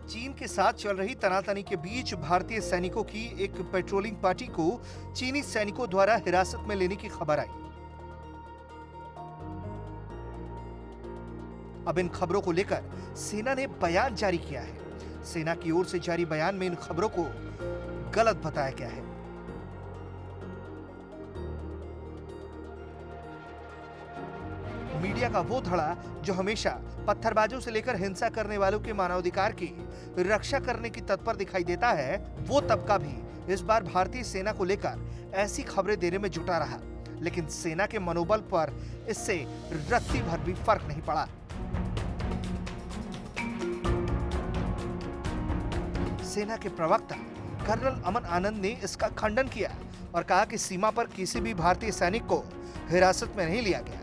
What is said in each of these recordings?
चीन के साथ चल रही तनातनी के बीच भारतीय सैनिकों की एक पेट्रोलिंग पार्टी को चीनी सैनिकों द्वारा हिरासत में लेने की खबर आई। अब इन खबरों को लेकर सेना ने बयान जारी किया है। सेना की ओर से जारी बयान में इन खबरों को गलत बताया गया है। मीडिया का वो धड़ा जो हमेशा पत्थरबाजों से लेकर हिंसा करने वालों के मानवाधिकार की रक्षा करने की तत्पर दिखाई देता है, वो तबका भी इस बार भारतीय सेना को लेकर ऐसी खबरें देने में जुटा रहा। लेकिन सेना के मनोबल पर इससे रत्ती भर भी फर्क नहीं पड़ा। सेना के प्रवक्ता कर्नल अमन आनंद ने इसका खंडन किया और कहा कि सीमा पर किसी भी भारतीय सैनिक को हिरासत में नहीं लिया गया।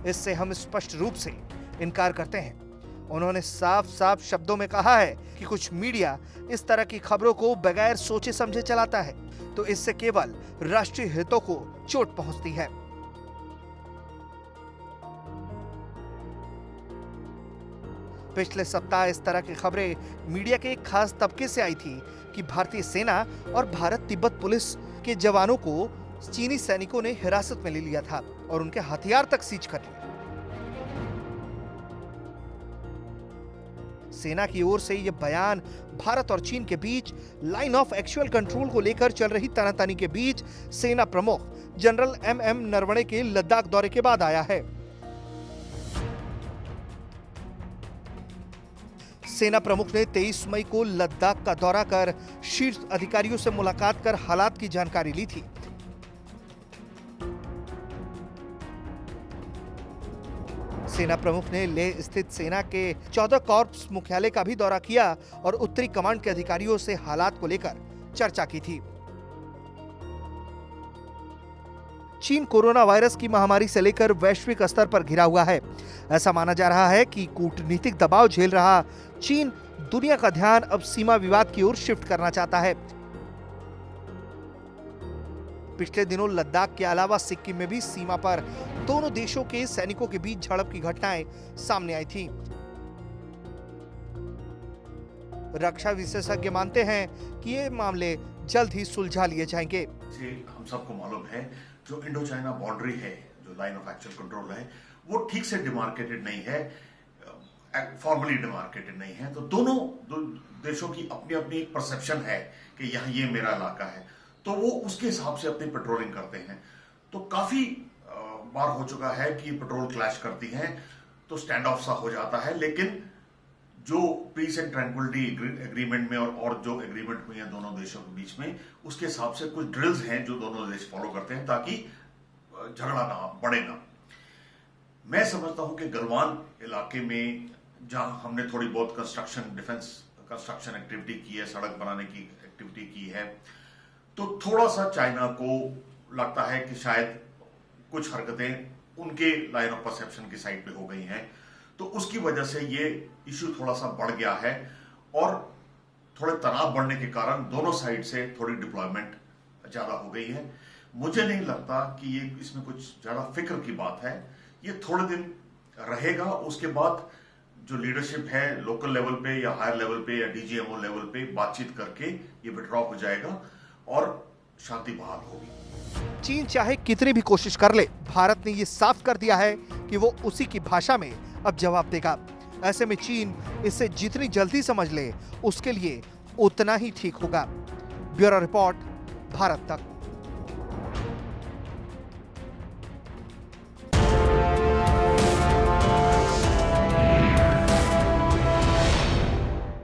इससे हम स्पष्ट रूप से इनकार करते हैं। उन्होंने साफ साफ शब्दों में कहा है कि कुछ मीडिया इस तरह की खबरों को बगैर सोचे समझे चलाता है, तो इससे केवल राष्ट्रीय हितों को चोट पहुंचती है। पिछले सप्ताह इस तरह की खबरें मीडिया के एक खास तबके से आई थी कि भारतीय सेना और भारत तिब्बत पुलिस के जवानों को चीनी सैनिकों ने हिरासत में ले लिया था और उनके हथियार तक सीज कर लिए। सेना की ओर से यह बयान भारत और चीन के बीच लाइन ऑफ एक्चुअल कंट्रोल को लेकर चल रही तनातनी के बीच सेना प्रमुख जनरल एम नरवणे के लद्दाख दौरे के बाद आया है। सेना प्रमुख ने 23 मई को लद्दाख का दौरा कर शीर्ष अधिकारियों से मुलाकात कर हालात की जानकारी ली थी। सेना प्रमुख ने लेह स्थित सेना के 14 कॉर्प्स मुख्यालय का भी दौरा किया और उत्तरी कमांड के अधिकारियों से हालात को लेकर चर्चा की थी। चीन कोरोना वायरस की महामारी से लेकर वैश्विक स्तर पर घिरा हुआ है। ऐसा माना जा रहा है कि कूटनीतिक दबाव झेल रहा चीन दुनिया का ध्यान अब सीमा विवाद की ओर शिफ्ट करना चाहता है। पिछले दिनों लद्दाख के अलावा सिक्किम में भी सीमा पर दोनों देशों के सैनिकों के बीच झड़प की घटनाएं सामने आई थी। रक्षा विशेषज्ञ मानते हैं कि ये मामले जल्द ही सुलझा लिए जाएंगे। हम सबको मालूम है जो इंडो चाइना बाउंड्री है, जो लाइन ऑफ एक्चुअल कंट्रोल है, वो ठीक से डिमार्केटेड नहीं है, फॉर्मली डिमार्केटेड नहीं है। तो दोनों देशों की अपनी अपनी एक परसेप्शन है कि यहाँ ये मेरा इलाका है, तो वो उसके हिसाब से अपनी पेट्रोलिंग करते हैं। तो काफी बार हो चुका है कि पेट्रोल क्लैश करती हैं, तो स्टैंड ऑफ सा हो जाता है। लेकिन जो पीस एंड ट्रैंक्विलिटी एग्रीमेंट में और जो एग्रीमेंट हुई है दोनों देशों के बीच में, उसके हिसाब से कुछ ड्रिल्स हैं जो दोनों देश फॉलो करते हैं ताकि झगड़ा ना बढ़े ना। मैं समझता हूं कि गलवान इलाके में जहां हमने थोड़ी बहुत डिफेंस कंस्ट्रक्शन एक्टिविटी की है, सड़क बनाने की एक्टिविटी की है, तो थोड़ा सा चाइना को लगता है कि शायद कुछ हरकतें उनके लाइन ऑफ परसेप्शन की साइड पे हो गई हैं, तो उसकी वजह से ये इश्यू थोड़ा सा बढ़ गया है और थोड़े तनाव बढ़ने के कारण दोनों साइड से थोड़ी डिप्लॉयमेंट ज्यादा हो गई है। मुझे नहीं लगता कि ये इसमें कुछ ज्यादा फिक्र की बात है। ये थोड़े दिन रहेगा, उसके बाद जो लीडरशिप है लोकल लेवल पे या हायर लेवल पे या डीजीएमओ लेवल पे बातचीत करके ये विड्रॉ हो जाएगा और शांति बहाल होगी। चीन चाहे कितनी भी कोशिश कर ले, भारत ने ये साफ कर दिया है कि वो उसी की भाषा में अब जवाब देगा। ऐसे में चीन इसे जितनी जल्दी समझ ले, उसके लिए उतना ही ठीक होगा। ब्यूरो रिपोर्ट, भारत तक।